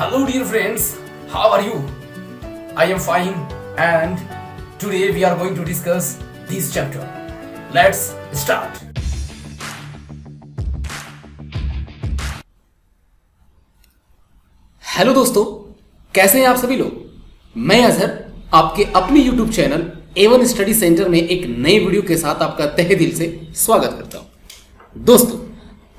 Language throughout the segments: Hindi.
Hello dear friends, how are you? I am fine and today we are going to discuss this chapter. Let's start. Hello दोस्तों, कैसे हैं आप सभी लोग? मैं अजहर आपके अपने YouTube channel A1 study centre में एक नए वीडियो के साथ आपका तहे दिल से स्वागत करता हूं। दोस्तों,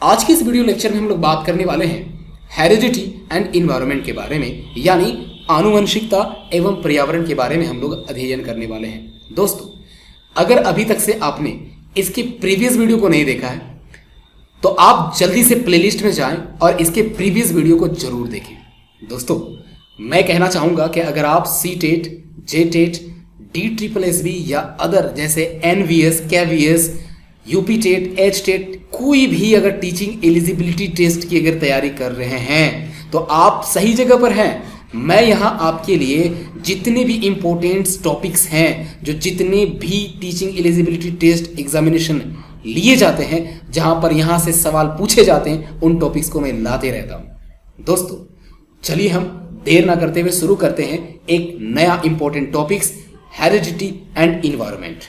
आज के इस वीडियो लेक्चर में हम लोग बात करने वाले हैं हेरिडिटी एंड इन्वायरमेंट के बारे में, यानी आनुवंशिकता एवं पर्यावरण के बारे में हम लोग अध्ययन करने वाले हैं। दोस्तों, अगर अभी तक से आपने इसके प्रीवियस वीडियो को नहीं देखा है तो आप जल्दी से प्लेलिस्ट में जाएं और इसके प्रीवियस वीडियो को जरूर देखें। दोस्तों, मैं कहना चाहूंगा कि अगर आप C-TET, J-TET, DSSB या अदर जैसे NVS, KVS, UP-TET, H-TET कोई भी अगर टीचिंग एलिजिबिलिटी टेस्ट की अगर तैयारी कर रहे हैं तो आप सही जगह पर हैं। मैं यहाँ आपके लिए जितने भी इम्पोर्टेंट टॉपिक्स हैं, जो जितने भी टीचिंग एलिजिबिलिटी टेस्ट एग्जामिनेशन लिए जाते हैं, जहाँ पर यहाँ से सवाल पूछे जाते हैं, उन टॉपिक्स को मैं लाते रहता हूँ। दोस्तों, चलिए हम देर ना करते हुए शुरू करते हैं एक नया important topics, heredity and environment.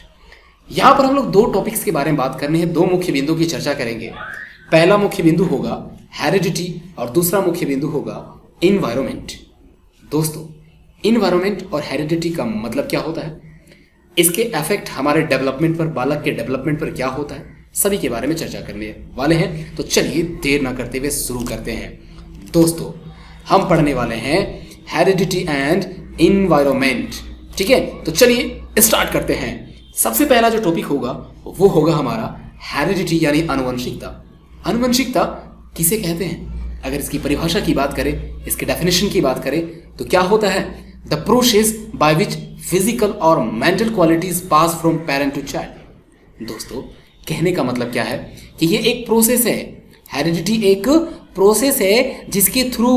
यहाँ पर हम लोग दो टॉपिक्स के बारे में बात करने हैं, दो मुख्य बिंदु की चर्चा करेंगे। पहला मुख्य बिंदु होगा हेरिडिटी और दूसरा मुख्य बिंदु होगा इन्वायरमेंट। दोस्तों, इन्वायरमेंट और हेरिडिटी का मतलब क्या होता है, इसके इफेक्ट हमारे डेवलपमेंट पर, बालक के डेवलपमेंट पर क्या होता है, सभी के बारे में चर्चा करने वाले हैं। तो चलिए देर ना करते हुए शुरू करते हैं। दोस्तों, हम पढ़ने वाले हैं हेरिडिटी एंड इन्वायरमेंट। ठीक है, तो चलिए स्टार्ट करते हैं। सबसे पहला जो टॉपिक होगा वो होगा हमारा हेरिडिटी यानी आनुवंशिकता। आनुवंशिकता किसे कहते हैं? अगर इसकी परिभाषा की बात करें, इसके डेफिनेशन की बात करें तो क्या होता है? The process by which physical और mental qualities pass from parent to child. दोस्तों, कहने का मतलब क्या है कि ये एक प्रोसेस है। हेरिडिटी एक प्रोसेस है जिसके थ्रू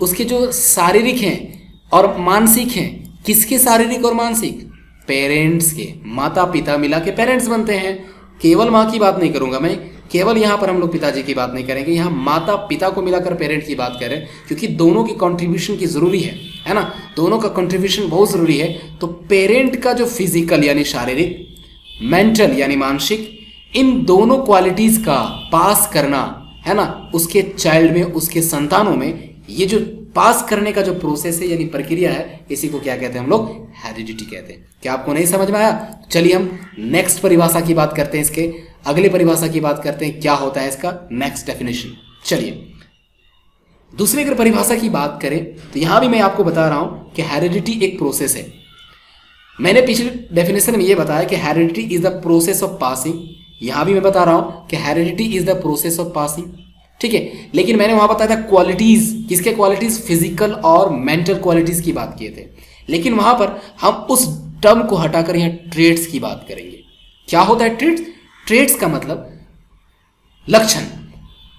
उसके जो शारीरिक हैं और मानसिक हैं, किसके शारीरिक और मानसिक? पेरेंट्स के, माता पिता मिला के पेरेंट्स बनते हैं। केवल माँ की बात नहीं करूंगा मैं, केवल यहाँ पर हम लोग पिताजी की बात नहीं करेंगे, यहाँ माता पिता को मिलाकर पेरेंट की बात करें, क्योंकि दोनों की कंट्रीब्यूशन की जरूरी है ना, दोनों का कंट्रीब्यूशन बहुत जरूरी है। तो पेरेंट का जो फिजिकल यानी शारीरिक, मेंटल यानी मानसिक, इन दोनों क्वालिटीज का पास करना है ना, उसके चाइल्ड में, उसके संतानों में, ये जो पास करने का जो प्रोसेस है यानी प्रक्रिया है, इसी को क्या कहते हैं? हम लोग हेरिडिटी कहते हैं। क्या आपको नहीं समझ में आया? चलिए हम नेक्स्ट परिभाषा की बात करते हैं, इसके अगले परिभाषा की बात करते हैं, क्या होता है इसका नेक्स्ट डेफिनेशन। चलिए दूसरी अगर परिभाषा की बात करें तो यहां भी मैं आपको बता रहा हूं कि हेरिडिटी एक प्रोसेस है। मैंने पिछले डेफिनेशन में यह बताया कि heredity is the process of passing, यहां भी मैं बता रहा हूं कि heredity is the process of passing. ठीक है, लेकिन मैंने वहां बताया था क्वालिटीज, किसके क्वालिटीज? फिजिकल और मेंटल क्वालिटीज की बात किए थे, लेकिन वहां पर हम उस टर्म को हटाकर यहां ट्रेट्स की बात करेंगे। क्या होता है ट्रेट्स? ट्रेट्स का मतलब लक्षण।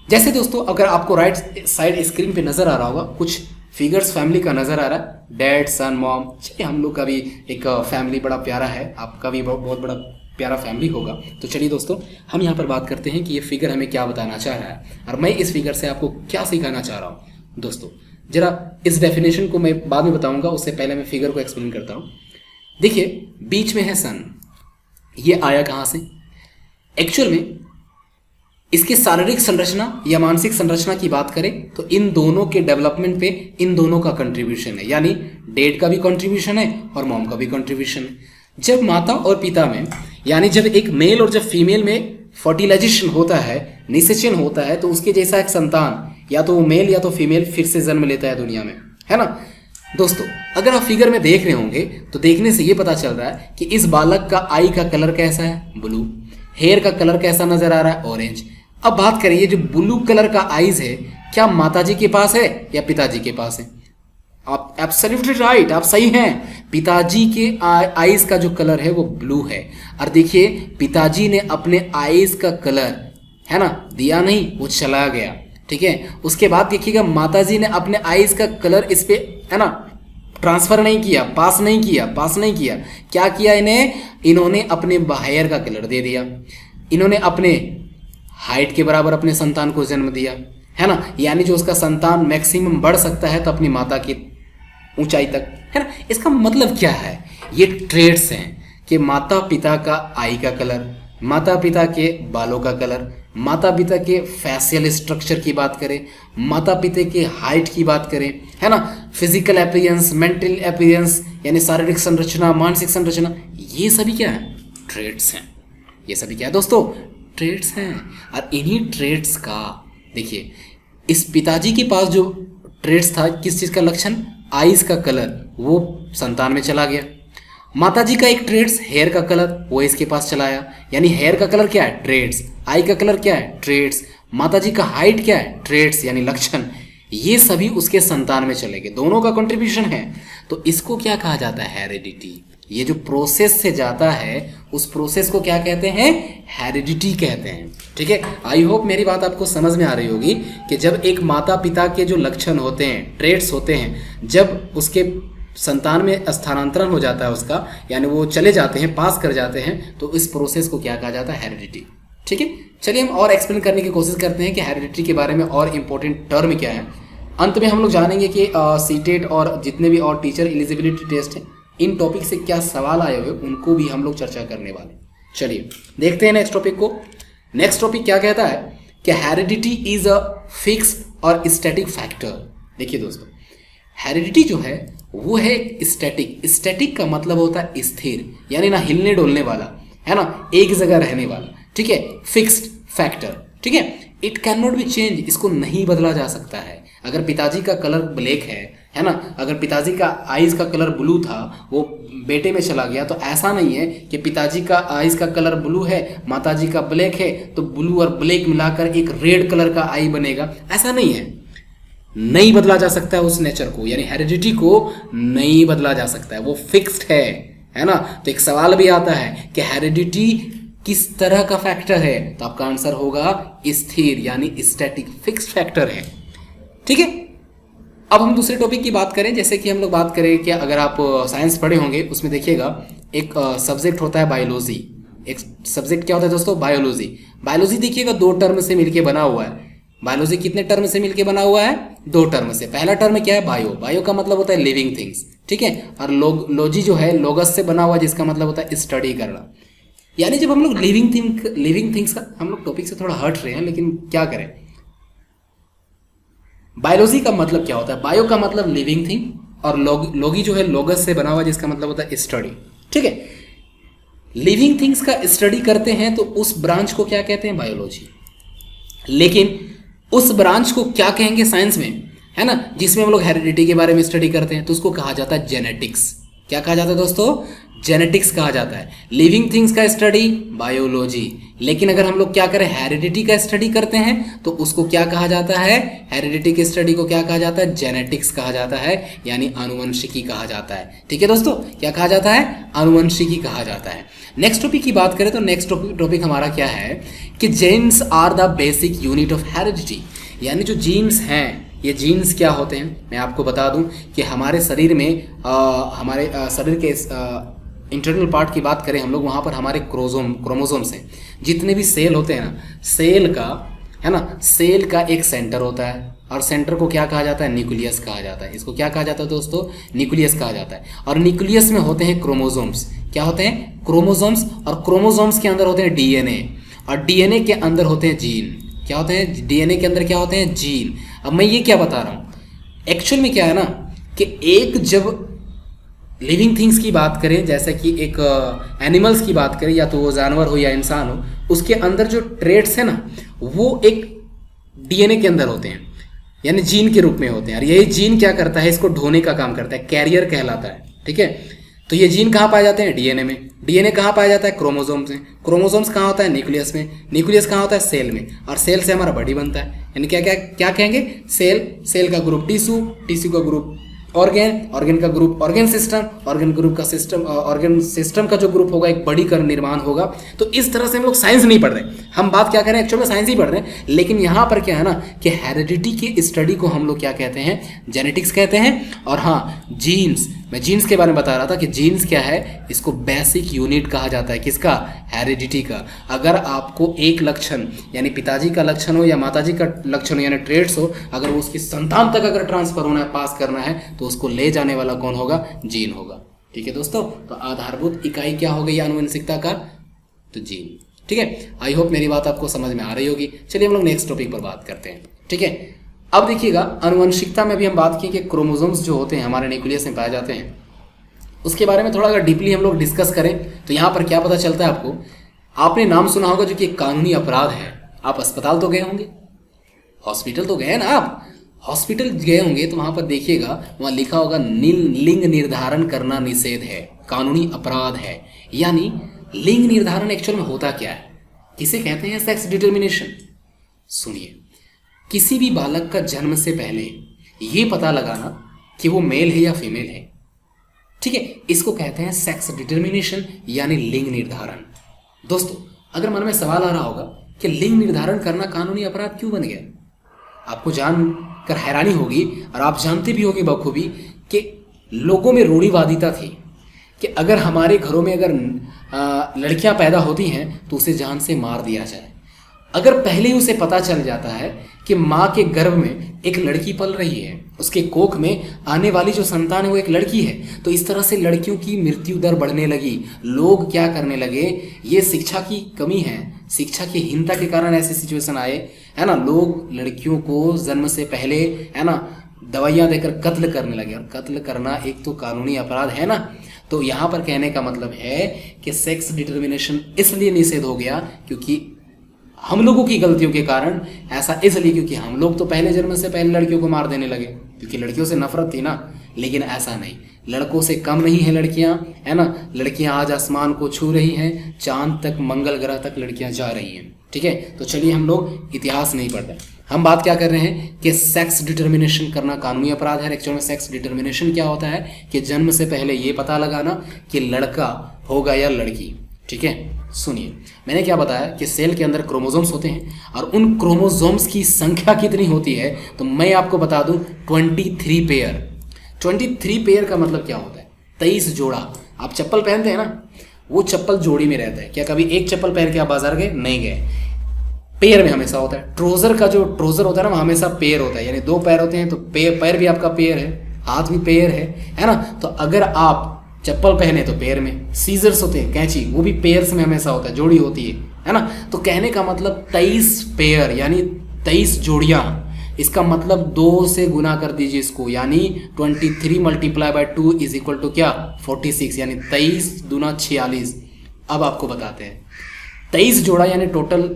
जैसे दोस्तों, अगर आपको राइट साइड स्क्रीन पे नजर आ रहा होगा, कुछ फिगर्स फैमिली का नजर आ रहा है, डैड, सन, मॉम। चलिए, हम लोग का भी एक फैमिली बड़ा प्यारा है, आपका भी बहुत बड़ा प्यारा फैमिली होगा। तो चलिए दोस्तों, हम यहाँ पर बात करते हैं कि ये फिगर हमें क्या बताना चाह रहा है और मैं इस फिगर से आपको क्या सिखाना चाह रहा हूँ। दोस्तों, जरा इस डेफिनेशन को मैं बाद में बताऊंगा, उससे पहले मैं फिगर को एक्सप्लेन करता हूँ। देखिए, बीच में है सन, ये आया कहाँ से? एक्चुअल में इसकी शारीरिक संरचना या मानसिक संरचना की बात करें तो इन दोनों के डेवलपमेंट पे इन दोनों का कंट्रीब्यूशन है, यानी डैड का भी कंट्रीब्यूशन है और मॉम का भी कंट्रीब्यूशन है। जब माता और पिता में, यानी जब एक मेल और जब फीमेल में फर्टिलाइजेशन होता है, निषेचन होता है, तो उसके जैसा एक संतान या तो वो मेल या तो फीमेल फिर से जन्म लेता है दुनिया में, है ना। दोस्तों, अगर आप फिगर में देख रहे होंगे तो देखने से ये पता चल रहा है कि इस बालक का आई का कलर कैसा है? ब्लू। हेयर का कलर कैसा नजर आ रहा है? ऑरेंज। अब बात करें, ये जो ब्लू कलर का आईज है, क्या माताजी के पास है या पिताजी के पास है? आप एब्सोल्युटली राइट, आप सही हैं। पिताजी के आईज का जो कलर है वो ब्लू है। और देखिए, पिताजी ने अपने आईज का कलर, है ना, दिया नहीं, वो चला गया। ठीक है, उसके बाद देखिएगा माताजी ने अपने आईज का कलर इस पे, है ना, ट्रांसफर नहीं किया, पास नहीं किया। क्या किया इन्होंने अपने हेयर का कलर दे दिया, इन्होंने अपने हाइट के बराबर अपने संतान को जन्म दिया। है ना, यानी जो उसका संतान मैक्सिमम बढ़ सकता है तो अपनी माता की ऊंचाई तक, है ना। इसका मतलब क्या है, ये ट्रेड्स हैं कि माता पिता का आई का कलर, माता पिता के बालों का कलर, माता पिता के फेशियल स्ट्रक्चर की बात करें, माता पिता के हाइट की बात करें, है ना, फिजिकल अपीयरेंस, मेंटल अपीयरेंस यानी शारीरिक संरचना, मानसिक संरचना, ये सभी क्या है, ट्रेड्स हैं। ये सभी क्या है दोस्तों, ट्रेड्स हैं। और इन्हीं ट्रेड्स का देखिए, इस पिताजी के पास जो ट्रेड्स था, किस चीज़ का लक्षण, आईज का कलर, वो संतान में चला गया। माताजी का एक ट्रेड्स हेयर का कलर, वो इसके पास चलाया, यानी हेयर का कलर क्या है, ट्रेड्स, आई का कलर क्या है, ट्रेड्स, माताजी का हाइट क्या है, ट्रेड्स यानी लक्षण, ये सभी उसके संतान में चले गए, दोनों का कंट्रीब्यूशन है। तो इसको क्या कहा जाता है, हेरिडिटी। ये जो प्रोसेस से जाता है उस प्रोसेस को क्या कहते हैं, हेरिडिटी कहते हैं। ठीक है, आई होप मेरी बात आपको समझ में आ रही होगी कि जब एक माता पिता के जो लक्षण होते हैं, ट्रेड्स होते हैं, जब उसके संतान में स्थानांतरण हो जाता है उसका, यानी वो चले जाते हैं, पास कर जाते हैं, तो इस प्रोसेस को क्या कहा जाता है, हेरिडिटी। ठीक है, चलिए हम और एक्सप्लेन करने की कोशिश करते हैं कि हेरिडिटी के बारे में और इम्पोर्टेंट टर्म क्या है। अंत में हम लोग जानेंगे कि सीटेट और जितने भी और टीचर एलिजिबिलिटी टेस्ट हैं, इन टॉपिक से क्या सवाल आए हुए उनको भी हम लोग चर्चा करने वाले। चलिए देखते हैं नेक्स्ट टॉपिक को। नेक्स्ट टॉपिक क्या कहता है कि हेरिडिटी इज अ फिक्स और स्टैटिक फैक्टर। देखिए दोस्तों, हेरिडिटी जो है वो है स्टैटिक। स्टैटिक का मतलब होता है स्थिर, यानी ना हिलने डोलने वाला, है ना, एक जगह रहने वाला। ठीक है, फिक्स्ड फैक्टर। ठीक है, it can not be change, इसको नहीं बदला जा सकता है। अगर पिताजी का कलर ब्लैक है ना, अगर पिताजी का आईज का कलर ब्लू था, वो बेटे में चला गया, तो ऐसा नहीं है कि पिताजी का आईज का कलर ब्लू है, माताजी का ब्लैक है, तो ब्लू और ब्लैक मिलाकर एक रेड कलर का आई बनेगा, ऐसा नहीं है। नहीं बदला जा सकता है उस नेचर को, यानी हेरिडिटी को नहीं बदला जा सकता है, वो फिक्स्ड है ना। तो एक सवाल भी आता है कि हेरिडिटी किस तरह का फैक्टर है, तो आपका आंसर होगा स्थिर, यानी स्टैटिक, फिक्स्ड फैक्टर है। ठीक है, अब हम दूसरे टॉपिक की बात करें। जैसे कि हम लोग बात करें कि अगर आप साइंस पढ़े होंगे, उसमें देखिएगा एक सब्जेक्ट होता है बायोलॉजी। एक सब्जेक्ट क्या होता है दोस्तों, बायोलॉजी। बायोलॉजी देखिएगा 2 टर्म से मिलके बना हुआ है। बायोलॉजी कितने टर्म से मिलके बना हुआ है, 2 टर्म से। पहला टर्म क्या है, बायो। बायो का मतलब होता है लिविंग थिंग्स। ठीक है, और लॉजी जो है लोगस से बना हुआ, जिसका मतलब होता है स्टडी करना। यानी जब हम लोग लिविंग थिंग्स का, हम लोग टॉपिक से थोड़ा हट रहे हैं, लेकिन क्या करें। बायोलॉजी का मतलब क्या होता है, बायो का मतलब लिविंग थिंग, और लॉगी जो है लोगस से बना हुआ, जिसका मतलब होता है स्टडी। ठीक है, लिविंग थिंग्स का स्टडी करते हैं तो उस ब्रांच को क्या कहते हैं, बायोलॉजी। लेकिन उस ब्रांच को क्या कहेंगे साइंस में, है ना, जिसमें हम लोग हेरिडिटी के बारे में स्टडी करते हैं, तो उसको कहा जाता है जेनेटिक्स। क्या कहा जाता है दोस्तों, जेनेटिक्स कहा जाता है। लिविंग थिंग्स का स्टडी बायोलॉजी, लेकिन अगर हम लोग क्या करें, हेरिडिटी का स्टडी करते हैं, तो उसको क्या कहा जाता है, हेरिडिटी के स्टडी को क्या कहा जाता है, जेनेटिक्स कहा जाता है, यानी आनुवंशिकी कहा जाता है। ठीक है दोस्तों, क्या कहा जाता है, आनुवंशिकी कहा जाता है। नेक्स्ट टॉपिक की बात करें तो नेक्स्ट टॉपिक हमारा क्या है कि genes are the basic unit of heredity. यानी जो जीन्स हैं, ये जीन्स क्या होते हैं, मैं आपको बता दूं कि हमारे शरीर में हमारे शरीर के इंटरनल पार्ट की बात करें हम लोग, वहाँ पर हमारे क्रोमोसोम्स हैं। जितने भी सेल होते हैं ना, सेल का, है ना, सेल का एक सेंटर होता है, और सेंटर को क्या कहा जाता है, न्यूक्लियस कहा जाता है। इसको क्या कहा जाता है दोस्तों, न्यूक्लियस कहा जाता है। और न्यूक्लियस में होते हैं क्रोमोसोम्स। क्या होते हैं, क्रोमोसोम्स, और क्रोमोसोम्स के अंदर होते हैं डीएनए, और डीएनए के अंदर होते हैं जीन। क्या होते हैं, डीएनए के अंदर क्या होते हैं, जीन। अब मैं ये क्या बता रहा हूँ, एक्चुअल में क्या है ना कि एक जब लिविंग थिंग्स की बात करें, जैसे कि एक एनिमल्स की बात करें, या तो वो जानवर हो या इंसान हो, उसके अंदर जो ट्रेड्स है ना, वो एक डीएनए के अंदर होते हैं, यानी जीन के रूप में होते हैं। और यही जीन क्या करता है, इसको ढोने का काम करता है, कैरियर कहलाता है। ठीक है, तो ये जीन कहाँ पाए जाते हैं, डीएनए में। डीएनए कहाँ पाया जाता है, क्रोमोसोम्स में। क्रोमोसोम्स कहाँ होता है, न्यूक्लियस में। न्यूक्लियस कहाँ होता है, सेल में। और सेल से हमारा बॉडी बनता है, यानी क्या क्या क्या कहेंगे, सेल का ग्रुप टिश्यू, टिश्यू का ग्रुप ऑर्गेन का ग्रुप ऑर्गेन सिस्टम का जो ग्रुप होगा, एक बॉडी का निर्माण होगा। तो इस तरह से हम लोग साइंस नहीं पढ़ रहे, हम बात क्या कर रहे हैं, एक्चुअल में साइंस ही पढ़ रहे हैं। लेकिन यहाँ पर क्या है ना कि हेरिडिटी की स्टडी को हम लोग क्या कहते हैं, जेनेटिक्स कहते हैं। और हाँ, जीन्स मैं जीन्स के बारे में बता रहा था कि जीन्स क्या है, इसको बेसिक यूनिट कहा जाता है, किसका, हेरिडिटी का। अगर आपको एक लक्षण यानी पिताजी का लक्षण हो या माताजी का लक्षण हो यानी ट्रेड्स हो, अगर वो उसकी संतान तक अगर ट्रांसफर होना है, पास करना है, तो उसको ले जाने वाला कौन होगा, जीन होगा। ठीक है दोस्तों, तो आधारभूत इकाई क्या हो गई आनुवंशिकता का, तो जीन। ठीक है, आई होप मेरी बात आपको समझ में आ रही होगी। चलिए हम लोग नेक्स्ट टॉपिक पर बात करते हैं। ठीक है, अब देखिएगा आनुवंशिकता में भी हम बात की कि क्रोमोसोम्स जो होते हैं हमारे न्यूक्लियस में पाए जाते हैं, उसके बारे में थोड़ा अगर डीपली हम लोग डिस्कस करें तो यहाँ पर क्या पता चलता है आपको। आपने नाम सुना होगा जो कि एक कानूनी अपराध है। आप अस्पताल तो गए होंगे, हॉस्पिटल तो गए ना, आप हॉस्पिटल गए होंगे तो वहाँ पर देखिएगा, वहाँ लिखा होगा लिंग निर्धारण करना निषेध है, कानूनी अपराध है। यानी लिंग निर्धारण एक्चुअल में होता क्या है, किसे कहते हैं, सेक्स डिटर्मिनेशन। सुनिए, किसी भी बालक का जन्म से पहले ये पता लगाना कि वो मेल है या फीमेल है, ठीक है, इसको कहते हैं सेक्स डिटर्मिनेशन यानी लिंग निर्धारण। दोस्तों, अगर मन में सवाल आ रहा होगा कि लिंग निर्धारण करना कानूनी अपराध क्यों बन गया, आपको जानकर हैरानी होगी और आप जानते भी होंगे बखूबी कि लोगों में रूढ़िवादिता थी कि अगर हमारे घरों में अगर लड़कियां पैदा होती हैं तो उसे जान से मार दिया जाए। अगर पहले ही उसे पता चल जाता है कि माँ के गर्भ में एक लड़की पल रही है, उसके कोख में आने वाली जो संतान है वो एक लड़की है, तो इस तरह से लड़कियों की मृत्यु दर बढ़ने लगी। लोग क्या करने लगे, ये शिक्षा की कमी है, शिक्षा की हीनता के कारण ऐसे सिचुएशन आए, है ना। लोग लड़कियों को जन्म से पहले, है ना, दवाइयाँ देकर कत्ल करने लगे। और कत्ल करना एक तो कानूनी अपराध है ना। तो यहाँ पर कहने का मतलब है कि सेक्स डिटर्मिनेशन इसलिए निषेध हो गया क्योंकि हम लोगों की गलतियों के कारण ऐसा, इसलिए क्योंकि हम लोग तो पहले जन्म से पहले लड़कियों को मार देने लगे क्योंकि लड़कियों से नफरत थी ना। लेकिन ऐसा नहीं, लड़कों से कम नहीं है लड़कियां, है ना। लड़कियां आज आसमान को छू रही हैं, चांद तक, मंगल ग्रह तक लड़कियां जा रही हैं। ठीक है, तो चलिए हम लोग इतिहास नहीं पढ़ रहे, हम बात क्या कर रहे हैं कि सेक्स डिटर्मिनेशन करना कानूनी अपराध है। एक्चुअल में सेक्स डिटर्मिनेशन क्या होता है कि जन्म से पहले ये पता लगाना कि लड़का होगा या लड़की। ठीक है, सुनिए, मैंने क्या बताया कि सेल के अंदर क्रोमोसोम्स होते हैं और उन क्रोमोसोम्स की संख्या कितनी होती है, तो मैं आपको बता दूं 23 पेयर। 23 पेयर का मतलब क्या होता है, 23 जोड़ा। आप चप्पल पहनते हैं ना, वो चप्पल जोड़ी में रहता है। क्या कभी एक चप्पल पहन के आप बाजार गए, नहीं गए, पेयर में हमेशा होता है। ट्रोजर का जो ट्रोजर होता है ना, वो हमेशा पेयर होता है, यानी 2 पैर होते हैं तो पैर भी आपका पेयर है, हाथ भी पेयर है ना। तो अगर आप चप्पल पहने तो पेयर में, सीजर्स होते हैं, कैंची, वो भी पेयर्स में हमेशा होता है, जोड़ी होती है ना। तो कहने का मतलब 23 पेयर यानी 23 जोड़ियां। इसका मतलब 2 से गुना कर दीजिए इसको, यानी 23 × 2 = क्या, 46, यानी 23 दूना 46। अब आपको बताते हैं, 23 जोड़ा यानी टोटल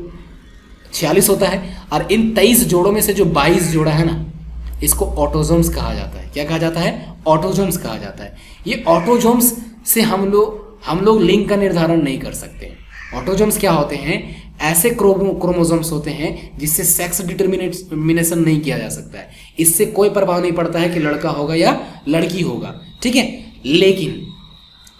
46 होता है। और इन 23 जोड़ों में से जो 22 जोड़ा है ना, इसको ऑटोजोम्स कहा जाता है। क्या कहा जाता है, ऑटोजोम्स कहा जाता है। ये ऑटोजोम्स से हम लोग लिंग का निर्धारण नहीं कर सकते। ऑटोजोम्स क्या होते हैं, ऐसे क्रोमोसोम्स होते हैं जिससे सेक्स डिटर्मिनेशन नहीं किया जा सकता है। इससे कोई प्रभाव नहीं पड़ता है कि लड़का होगा या लड़की होगा। ठीक है, लेकिन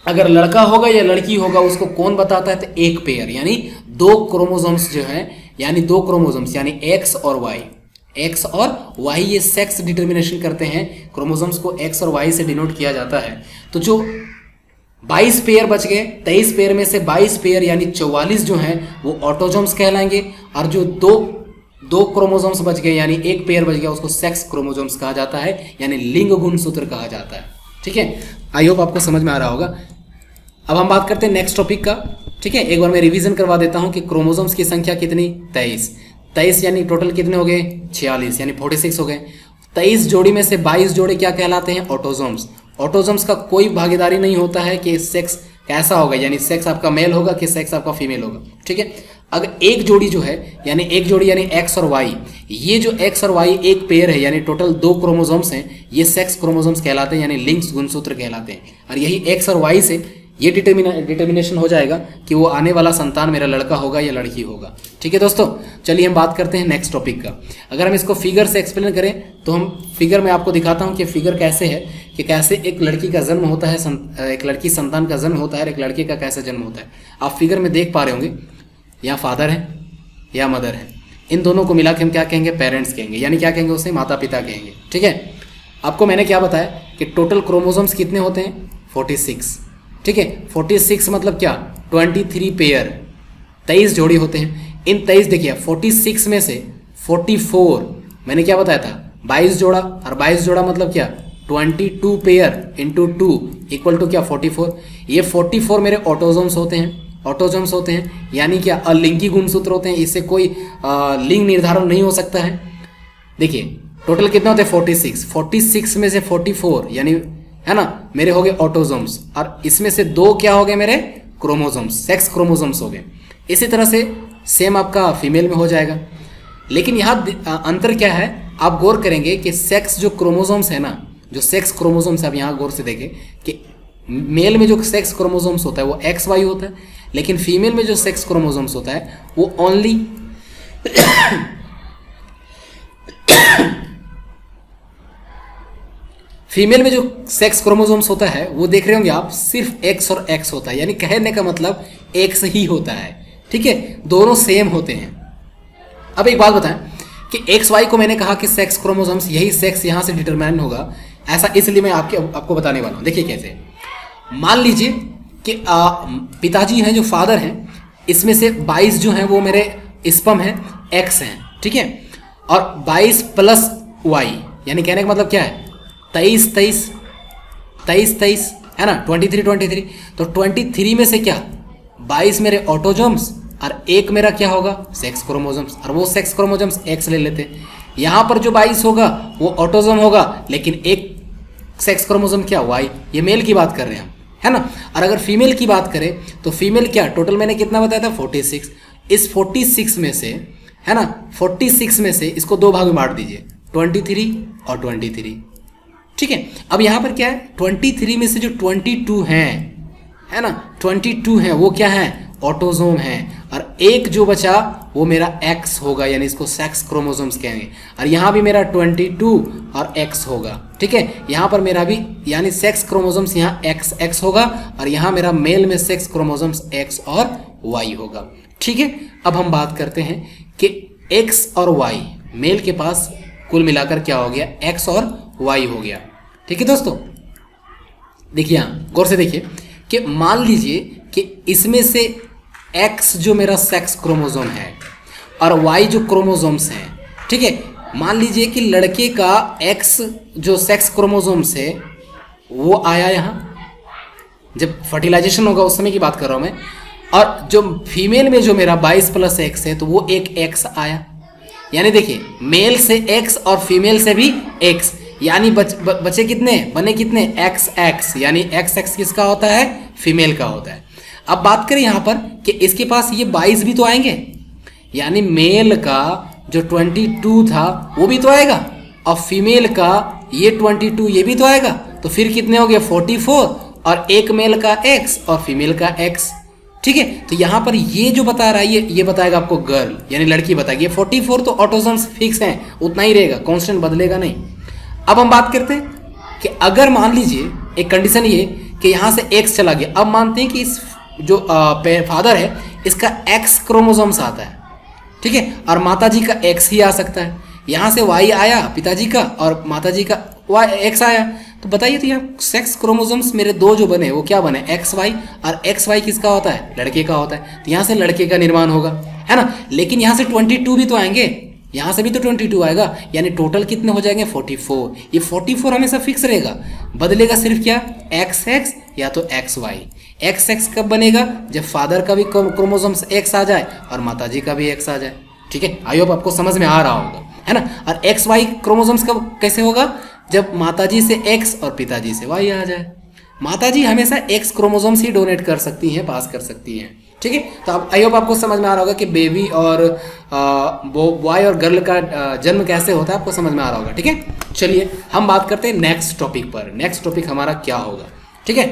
अगर लड़का होगा या लड़की होगा उसको कौन बताता है, तो एक पेयर यानी 2 क्रोमोसोम्स जो है, यानी 2 क्रोमोसोम्स यानी एक्स और वाई, ये सेक्स डिटर्मिनेशन करते हैं। क्रोमोसोम्स को एक्स और वाई से डिनोट किया जाता है। तो जो 22 पेयर बच गए, 23 पेयर में से 22 पेयर यानी 44 जो हैं वो ऑटोजोम्स कहलाएंगे। और जो दो क्रोमोसोम्स बच गए यानी एक पेयर बच गया, उसको सेक्स क्रोमोसोम्स कहा जाता है, यानी लिंग गुणसूत्र कहा जाता है। ठीक है, आई होप आपको समझ में आ रहा होगा। अब हम बात करते हैं नेक्स्ट टॉपिक का। ठीक है, एक बार मैं रिवीजन करवा देता हूं कि क्रोमोसोम्स की संख्या कितनी, 23 यानी टोटल कितने हो गए, 46 यानी 46 हो गए। 23 जोड़ी में से 22 जोड़े क्या कहलाते हैं, ऑटोजोम्स। ऑटोजोम्स का कोई भागीदारी नहीं होता है कि सेक्स कैसा होगा, यानी सेक्स आपका मेल होगा कि सेक्स आपका फीमेल होगा। ठीक है, अगर एक जोड़ी जो है यानी एक जोड़ी यानी एक्स और वाई, ये जो एक्स और वाई एक पेयर है यानी टोटल 2 क्रोमोसोम्स हैं, ये सेक्स क्रोमोसोम्स कहलाते हैं, यानी लिंक्स गुणसूत्र कहलाते हैं। और यही एक्स और वाई से ये डिटर्मिनेशन हो जाएगा कि वो आने वाला संतान मेरा लड़का होगा या लड़की होगा। ठीक है दोस्तों, चलिए हम बात करते हैं नेक्स्ट टॉपिक का। अगर हम इसको फिगर से एक्सप्लेन करें तो हम फिगर में आपको दिखाता हूं कि फिगर कैसे है, कि कैसे एक लड़की का जन्म होता है, एक लड़की संतान का जन्म होता है, एक लड़के का कैसे जन्म होता है। आप फिगर में देख पा रहे होंगे, या फादर है या मदर है, इन दोनों को मिला के हम क्या कहेंगे, पेरेंट्स कहेंगे, यानी क्या कहेंगे उसे, माता पिता कहेंगे। ठीक है, आपको मैंने क्या बताया कि टोटल क्रोमोसोम्स कितने होते हैं 46, ठीक है। 46 मतलब क्या 23 पेयर, 23 जोड़ी होते हैं। इन 23 देखिए 46 में से 44 मैंने क्या बताया था 22 जोड़ा, और 22 जोड़ा मतलब क्या 22 पेयर इंटू 2 इक्वल टू क्या 44। ये 44 मेरे ऑटोजोम्स होते हैं, ऑटोजोम्स होते हैं यानी क्या अलिंगी गुणसूत्र होते हैं, इससे कोई लिंग निर्धारण नहीं हो सकता है। देखिए टोटल कितने होते हैं 46, 46 में से 44 यानी है ना मेरे हो गए ऑटोजोम्स, और इसमें से 2 क्या हो गए मेरे क्रोमोजोम्स, सेक्स क्रोमोजोम्स हो गए। इसी तरह से सेम आपका फीमेल में हो जाएगा। लेकिन यहाँ अंतर क्या है आप गौर करेंगे कि सेक्स जो क्रोमोजोम्स है ना, जो सेक्स क्रोमोजोम्स आप यहाँ गौर से देखें कि मेल में जो सेक्स क्रोमोजोम्स होता है वो XY होता है, लेकिन फीमेल में जो सेक्स क्रोमोजोम्स होता है वो ओनली फीमेल में जो सेक्स क्रोमोसोम्स होता है वो देख रहे होंगे आप सिर्फ X और X होता है, यानी कहने का मतलब X ही होता है, ठीक है, दोनों सेम होते हैं। अब एक बात बताएं कि XY को मैंने कहा कि सेक्स क्रोमोसोम्स यही सेक्स यहाँ से डिटरमाइन होगा, ऐसा इसलिए मैं आपको बताने वाला हूँ। देखिए कैसे, मान लीजिए कि पिताजी हैं जो फादर हैं, इसमें से 22 जो हैं वो मेरे स्पर्म हैं X हैं, ठीक है, और 22 प्लस Y यानी कहने का मतलब क्या है 23 है ना 23 तो 23 में से क्या 22 मेरे ऑटोजोम्स और एक मेरा क्या होगा सेक्स क्रोमोसोम्स, और वो सेक्स क्रोमोसोम्स X ले लेते हैं। यहाँ पर जो 22 होगा वो ऑटोजोम होगा, लेकिन एक सेक्स क्रोमोसोम क्या Y, ये मेल की बात कर रहे हैं हम, है ना। और अगर फीमेल की बात करें तो फीमेल क्या टोटल मैंने कितना बताया था 46, इस 46 में से है ना 46 में से इसको 2 भाग में बांट दीजिए 23 और 23, ठीक है। अब यहाँ पर क्या है 23 में से जो 22 हैं है ना 22 हैं वो क्या है ऑटोजोम हैं, और एक जो बचा वो मेरा X होगा यानी इसको सेक्स क्रोमोसोम्स कहेंगे, और यहाँ भी मेरा 22 और X होगा, ठीक है। यहाँ पर मेरा भी यानी सेक्स क्रोमोसोम्स यहाँ XX होगा, और यहाँ मेरा मेल में सेक्स क्रोमोसोम्स X और Y होगा, ठीक है। अब हम बात करते हैं कि X और Y मेल के पास कुल मिलाकर क्या हो गया X और Y हो गया, ठीक है दोस्तों। देखिए यहाँ गौर से देखिए कि मान लीजिए कि इसमें से X जो मेरा सेक्स क्रोमोसोम है और Y जो क्रोमोसोम्स हैं, ठीक है, मान लीजिए कि लड़के का X जो सेक्स क्रोमोसोम्स है वो आया यहाँ, जब फर्टिलाइजेशन होगा उस समय की बात कर रहा हूँ मैं, और जो फीमेल में जो मेरा 22 प्लस X है तो वो एक X आया, यानी देखिए मेल से X और फीमेल से भी X, यानी बचे कितने बने कितने XX, यानी XX किसका होता है फीमेल का होता है। अब बात करें यहाँ पर कि इसके पास ये 22 भी तो आएंगे, यानी मेल का जो 22 था वो भी तो आएगा, और फीमेल का ये 22 ये भी तो आएगा, तो फिर कितने हो गए 44, और एक मेल का X और फीमेल का X, ठीक है। तो यहाँ पर ये जो बता रहा है ये बताएगा आपको गर्ल यानी लड़की बताएगी। 44 तो ऑटोजोम्स फिक्स हैं, उतना ही रहेगा, कांस्टेंट बदलेगा नहीं। अब हम बात करते हैं कि अगर मान लीजिए एक कंडीशन ये कि यहाँ से X चला गया, अब मानते हैं कि इस जो फादर है इसका X क्रोमोसोम्स आता है, ठीक है, और माताजी का X ही आ सकता है। यहाँ से Y आया पिताजी का और माताजी का X आया, तो बताइए तो यहाँ सेक्स क्रोमोसोम्स मेरे 2 जो बने वो क्या बने XY, और XY किसका होता है लड़के का होता है, तो यहाँ से लड़के का निर्माण होगा, है ना। लेकिन यहाँ से 22 भी तो आएंगे, यहाँ से भी तो 22 आएगा, यानी टोटल कितने हो जाएंगे 44। ये 44 हमेशा फिक्स रहेगा, बदलेगा सिर्फ क्या XX या तो XY। XX कब बनेगा जब फादर का भी क्रोमोसोम्स X आ जाए और माताजी का भी X आ जाए, ठीक है। आई होप आपको समझ में आ रहा होगा, है ना। और XY क्रोमोसोम्स कब कैसे होगा जब माताजी से X और पिताजी से Y आ जाए। माताजी हमेशा X क्रोमोसोम्स ही डोनेट कर सकती हैं, पास कर सकती हैं, ठीक है। तो अब आई होप आपको समझ में आ रहा होगा कि बेबी और बॉय और गर्ल का जन्म कैसे होता है, आपको समझ में आ रहा होगा, ठीक है। चलिए हम बात करते हैं नेक्स्ट टॉपिक पर। नेक्स्ट टॉपिक हमारा क्या होगा, ठीक है।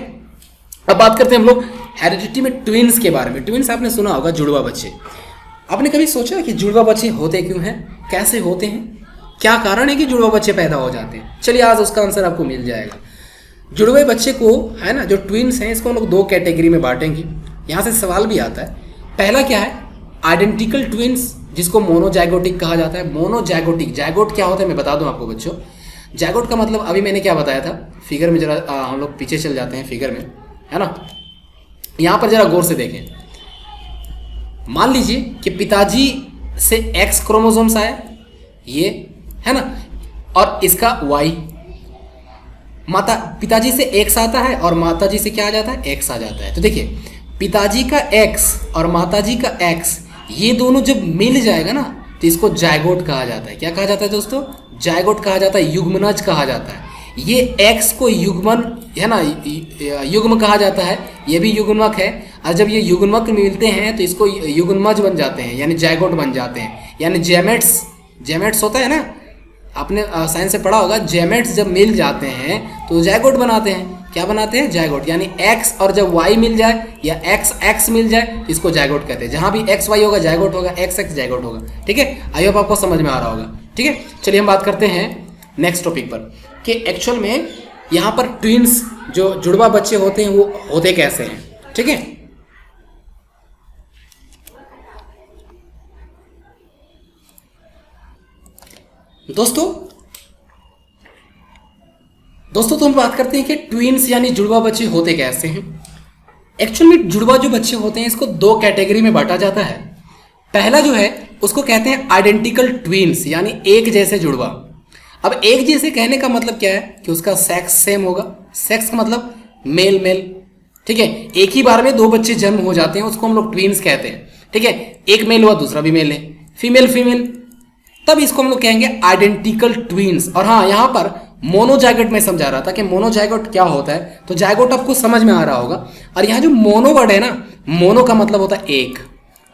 अब बात करते हैं हम लोग हेरिडिटी में ट्विन्स के बारे में। ट्विन्स आपने सुना होगा जुड़वा बच्चे। आपने कभी सोचा कि जुड़वा बच्चे होते क्यों हैं, कैसे होते हैं, क्या कारण है कि जुड़वा बच्चे पैदा हो जाते हैं। चलिए आज उसका आंसर आपको मिल जाएगा। जुड़वे बच्चे को है ना जो ट्विन्स हैं इसको हम लोग 2 कैटेगरी में बांटेंगे। यहाँ से सवाल भी आता है, पहला क्या है आइडेंटिकल ट्विन्स जिसको मोनोजाइगोटिक कहा जाता है। मोनोजाइगोटिक, जाइगोट क्या होता है मैं बता दूं आपको बच्चों। जायगोट का मतलब अभी मैंने क्या बताया था, फिगर में जरा हम लोग पीछे चल जाते हैं फिगर में, है ना। यहाँ पर जरा गौर से देखें, मान लीजिए कि पिताजी से एक्स क्रोमोसोम्स आए, ये है ना, और इसका वाई, पिताजी से एक्स आता है और माताजी से क्या आ जाता है, एक्स आ जाता है। तो देखिए पिताजी का एक्स और माताजी का एक्स ये दोनों जब मिल जाएगा ना तो इसको जायगोट कहा जाता है। क्या कहा जाता है दोस्तों, जायगोट कहा जाता है, युग्मनज कहा जाता है। ये एक्स को युग्मन है ना, युग्म कहा जाता है, ये भी युग्मक है। और जब ये युग्मक मिलते हैं तो इसको युग्मज बन जाते हैं, यानी जायगोट बन जाते हैं, यानी जेमेट्स होता है ना, आपने साइंस से पढ़ा होगा, जेमेट्स जब मिल जाते हैं तो जायगोट बनाते हैं। क्या बनाते हैं, जायगोट। यानी एक्स और जब वाई मिल जाए या एक्स मिल जाए इसको जायगोट कहते हैं। जहाँ भी एक्स वाई होगा जायगोट होगा, एक्स जायगोट होगा। ठीक है, आई होप आपको समझ में आ रहा होगा। ठीक है, चलिए हम बात करते हैं नेक्स्ट टॉपिक पर कि एक्चुअल में यहाँ पर ट्विंस जो जुड़वा बच्चे होते हैं वो होते कैसे हैं। ठीक है, दोस्तों तो हम बात करते हैं कि ट्विंस यानी जुड़वा बच्चे होते कैसे हैं। एक्चुअल में जुड़वा जो बच्चे होते हैं इसको दो कैटेगरी में बांटा जाता है। पहला जो है उसको कहते हैं आइडेंटिकल ट्विंस, यानी एक जैसे जुड़वा। अब एक जैसे कहने का मतलब क्या है कि उसका सेक्स सेम होगा। सेक्स का मतलब मेल। ठीक है, एक ही बार में दो बच्चे जन्म हो जाते हैं, उसको हम लोग ट्विंस कहते हैं। ठीक है, एक मेल हुआ दूसरा भी मेल है, फीमेल, तब इसको हम लोग कहेंगे आइडेंटिकल ट्विंस। और हाँ, यहाँ पर मोनोजाइगोट में समझा रहा था कि मोनोजाइगोट क्या होता है, तो जाइगोट आपको समझ में आ रहा होगा। और यहाँ जो मोनो वर्ड है ना, मोनो का मतलब होता है एक,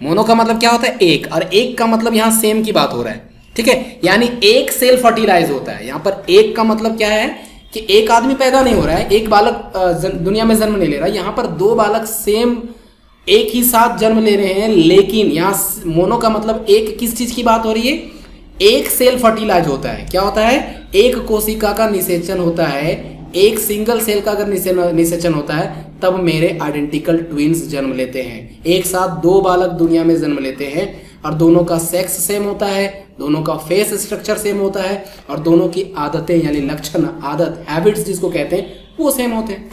मोनो का मतलब क्या होता है, एक, और एक का मतलब यहाँ सेम की बात हो रहा है। ठीक है, यानी एक सेल फर्टिलाइज होता है। यहाँ पर एक का मतलब क्या है कि एक आदमी पैदा नहीं हो रहा है, एक बालक दुनिया में जन्म नहीं ले रहा है। यहाँ पर दो बालक सेम एक ही साथ जन्म ले रहे हैं, लेकिन यहाँ मोनो का मतलब एक किस चीज की बात हो रही है, एक सेल फर्टिलाइज होता है। क्या होता है, एक कोशिका का निषेचन होता है, एक सिंगल सेल का अगर निषेचन होता है तब मेरे आइडेंटिकल ट्विंस जन्म लेते हैं। एक साथ दो बालक दुनिया में जन्म लेते हैं और दोनों का सेक्स सेम होता है, दोनों का फेस स्ट्रक्चर सेम होता है और दोनों की आदतें यानी लक्षण, आदत, हैबिट्स जिसको कहते हैं वो सेम होते हैं।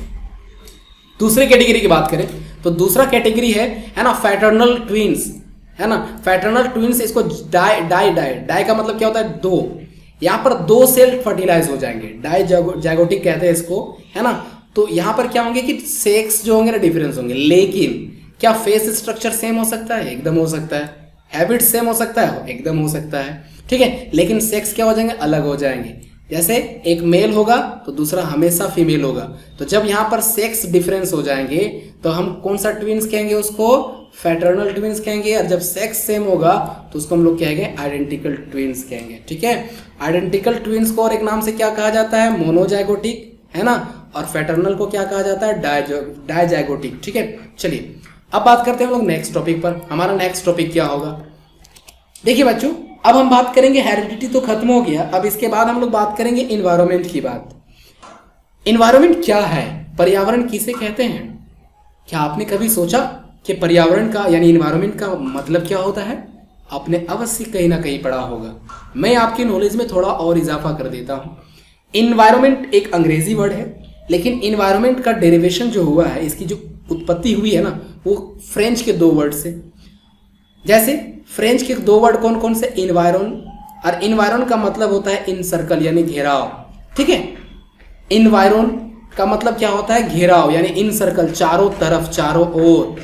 दूसरे कैटेगरी की बात करें तो दूसरा कैटेगरी है ना फैटर्नल ट्विंस, है ना। फैटर्नल ट्विंस, इसको डाई का मतलब क्या होता है, दो। यहाँ पर दो सेल फर्टिलाइज हो जाएंगे, डाई जाइगोटिक कहते हैं इसको, है ना। तो यहाँ पर क्या होंगे कि सेक्स जो होंगे ना डिफरेंस होंगे, लेकिन क्या फेस स्ट्रक्चर सेम हो सकता है, एकदम हो सकता है। हैबिट सेम हो सकता है, एकदम हो सकता है। ठीक है, लेकिन सेक्स क्या हो जाएंगे, अलग हो जाएंगे। जैसे एक मेल होगा तो दूसरा हमेशा फीमेल होगा। तो जब यहाँ पर सेक्स डिफरेंस हो जाएंगे तो हम कौन सा ट्विंस कहेंगे, उसको फैटर्नल ट्विंस कहेंगे। और जब सेक्स सेम होगा तो उसको हम लोग कहेंगे आइडेंटिकल ट्विंस कहेंगे। ठीक है, आइडेंटिकल ट्विंस को और एक नाम से क्या कहा जाता है, मोनोजाइगोटिक, है ना। और फैटर्नल को क्या कहा जाता है, डायजाइगोटिक। ठीक है, चलिए अब बात करते हैं हम लोग नेक्स्ट टॉपिक पर। हमारा नेक्स्ट टॉपिक क्या होगा, देखिए बच्चों, अब हम बात करेंगे, हेरिडिटी तो खत्म हो गया, अब इसके बाद हम लोग बात करेंगे इन्वायरमेंट की बात। इन्वायरमेंट क्या है, पर्यावरण किसे कहते हैं। क्या आपने कभी सोचा कि पर्यावरण का यानी इन्वायरमेंट का मतलब क्या होता है। आपने अवश्य कहीं ना कहीं पढ़ा होगा। मैं आपकी नॉलेज में थोड़ा और इजाफा कर देता हूँ। इन्वायरमेंट एक अंग्रेजी वर्ड है, लेकिन इन्वायरमेंट का डेरिवेशन जो हुआ है, इसकी जो उत्पत्ति हुई है ना, वो फ्रेंच के दो वर्ड से। जैसे फ्रेंच के दो वर्ड कौन कौन से, इन्वायरन, और इन्वायरन का मतलब होता है इन सर्कल यानी घेराव। ठीक है, इन्वायरन का मतलब क्या होता है, घेराव यानी इन सर्कल, चारों तरफ, चारों ओर।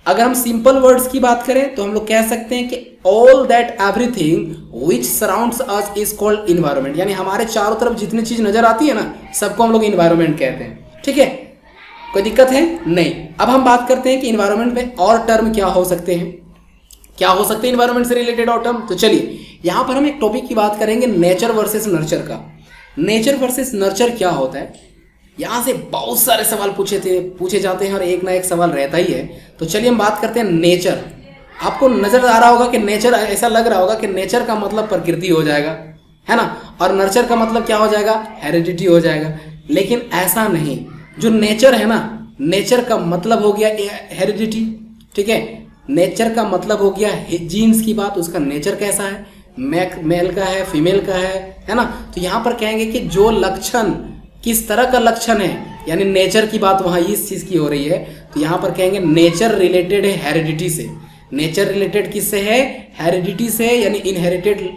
अगर हम सिंपल वर्ड्स की बात करें तो हम लोग कह सकते हैं कि all that everything which surrounds us is called environment, यानी हमारे चारों तरफ जितनी चीज नजर आती है ना, सबको हम लोग इन्वायरमेंट कहते हैं। ठीक है, कोई दिक्कत है नहीं। अब हम बात करते हैं कि इन्वायरमेंट में और टर्म क्या हो सकते हैं, क्या हो सकते हैं इन्वायरमेंट से रिलेटेड और टर्म। तो चलिए यहां पर हम एक टॉपिक की बात करेंगे, नेचर वर्सेस नर्चर का। नेचर वर्सेस नर्चर क्या होता है, यहां से बहुत सारे सवाल पूछे जाते हैं और एक ना एक सवाल रहता ही है। तो चलिए हम बात करते हैं नेचर। आपको नजर आ रहा होगा कि नेचर, ऐसा लग रहा होगा कि नेचर का मतलब प्रकृति हो जाएगा, है ना, और नर्चर का मतलब क्या हो जाएगा, हेरिडिटी हो जाएगा। लेकिन ऐसा नहीं, जो नेचर है ना, नेचर का मतलब हो गया हेरिडिटी। ठीक है, नेचर का मतलब हो गया जीन्स की बात, उसका नेचर कैसा है। मेल का है, फीमेल का है ना। तो यहाँ पर कहेंगे कि जो लक्षण किस तरह का लक्षण है, यानी नेचर की बात वहाँ इस चीज़ की हो रही है, तो यहाँ पर कहेंगे नेचर रिलेटेड है हेरिडिटी से। नेचर रिलेटेड किससे है? हेरिडिटी से, यानी इनहेरिटेड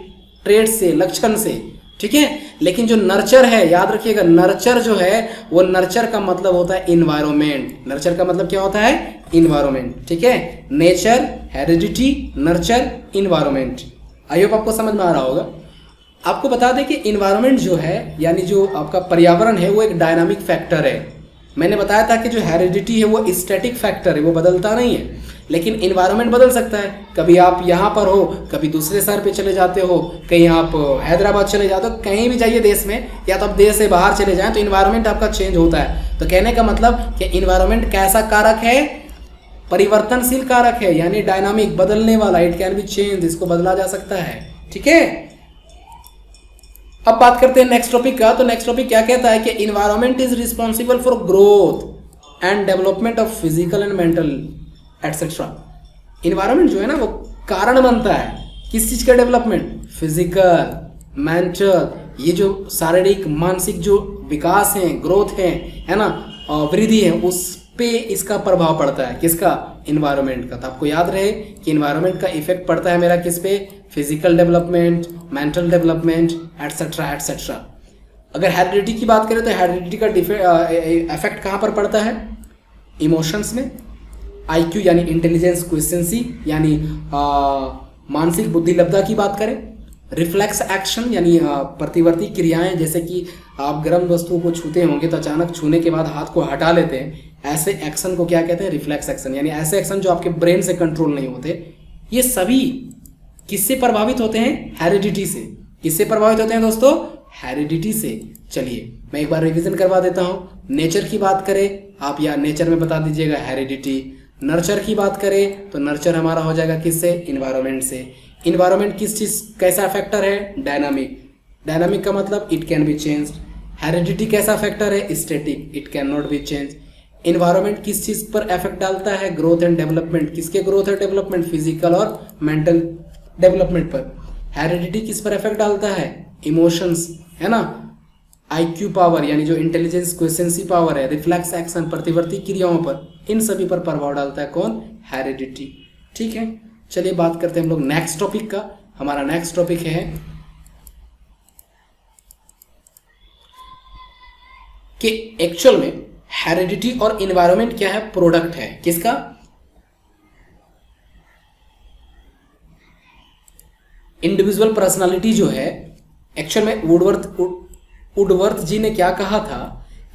ट्रेड से, लक्षण से, ठीक है। लेकिन जो नर्चर है, याद रखिएगा, नर्चर जो है वो नर्चर का मतलब होता है इन्वायरमेंट। नर्चर का मतलब क्या होता है? इन्वायरमेंट, ठीक है। Nature, heredity, nurture, environment. I hope आपको समझ में आ रहा होगा। आपको बता दें कि इन्वायरमेंट जो है, यानी जो आपका पर्यावरण है, वो एक डायनामिक फैक्टर है। मैंने बताया था कि जो हेरिडिटी है वो स्टैटिक फैक्टर है, वो बदलता नहीं है, लेकिन इन्वायरमेंट बदल सकता है। कभी आप यहाँ पर हो, कभी दूसरे शहर पे चले जाते हो, कहीं आप हैदराबाद चले जाते हो, कहीं भी जाइए देश में, या तो आप देश से बाहर चले जाएं, तो इन्वायरमेंट आपका चेंज होता है। तो कहने का मतलब कि इन्वायरमेंट कैसा कारक है? परिवर्तनशील कारक है, यानी डायनामिक, बदलने वाला। इट कैन बी चेंज, इसको बदला जा सकता है, ठीक है। अब बात करते हैं नेक्स्ट टॉपिक का। तो नेक्स्ट टॉपिक क्या कहता है कि environment is responsible for growth and development of physical and mental etcetera. Environment जो है ना वो कारण बनता है किस चीज का डेवलपमेंट? फिजिकल, मेंटल, ये जो शारीरिक मानसिक जो विकास है, ग्रोथ है ना, वृद्धि है, उस पे इसका प्रभाव पड़ता है। किसका? इन्वायरमेंट का। तो आपको याद रहे कि इन्वायरमेंट का इफेक्ट पड़ता है मेरा किस पे? Physical development, mental development, etcetera etcetera. अगर हेरिडिटी की बात करें तो हेरिडिटी का इफेक्ट कहाँ पर पड़ता है? इमोशंस में। आईक्यू यानी इंटेलिजेंस क्वेश्चंसी, यानी मानसिक बुद्धिलब्धता की बात करें। रिफ्लेक्स एक्शन यानी प्रतिवर्ती क्रियाएं, जैसे कि आप गर्म वस्तुओं को छूते होंगे तो अचानक छूने के बाद हाथ को हटा लेते हैं, ऐसे एक्शन को क्या कहते हैं? Reflex action. यानी ऐसे एक्शन जो आपके ब्रेन से कंट्रोल नहीं होते। ये सभी किससे प्रभावित होते हैं? हेरिडिटी से। किससे प्रभावित होते हैं दोस्तों? हेरिडिटी से। चलिए मैं एक बार रिवीजन करवा देता हूँ। नेचर की बात करें आप, या नेचर में बता दीजिएगा हेरिडिटी। नर्चर की बात करें तो नर्चर हमारा हो जाएगा किससे? इन्वायरमेंट से। इन्वायरमेंट किस चीज कैसा फैक्टर है? डायनामिक। डायनामिक का मतलब it can be change. Heredity कैसा फैक्टर है? Static, it can not be change. Environment किस चीज पर इफेक्ट डालता है? Growth and development. किसके ग्रोथ एंड डेवलपमेंट? फिजिकल और मेंटल डेवलपमेंट पर। हेरिडिटी किस पर इफेक्ट डालता है? इमोशंस, है ना, आईक्यू पावर यानी जो इंटेलिजेंस क्वेश्चंसी पावर है, रिफ्लेक्स एक्शन प्रतिवर्ती क्रियाओं पर, इन सभी पर प्रभाव डालता है कौन? हेरिडिटी। ठीक है, चलिए बात करते हैं हम लोग नेक्स्ट टॉपिक का। हमारा नेक्स्ट टॉपिक है कि एक्चुअल में हेरिडिटी और इन्वायरमेंट क्या है? प्रोडक्ट है किसका? इंडिविजुअल पर्सनालिटी जो है, एक्चुअल में वुडवर्थ जी ने क्या कहा था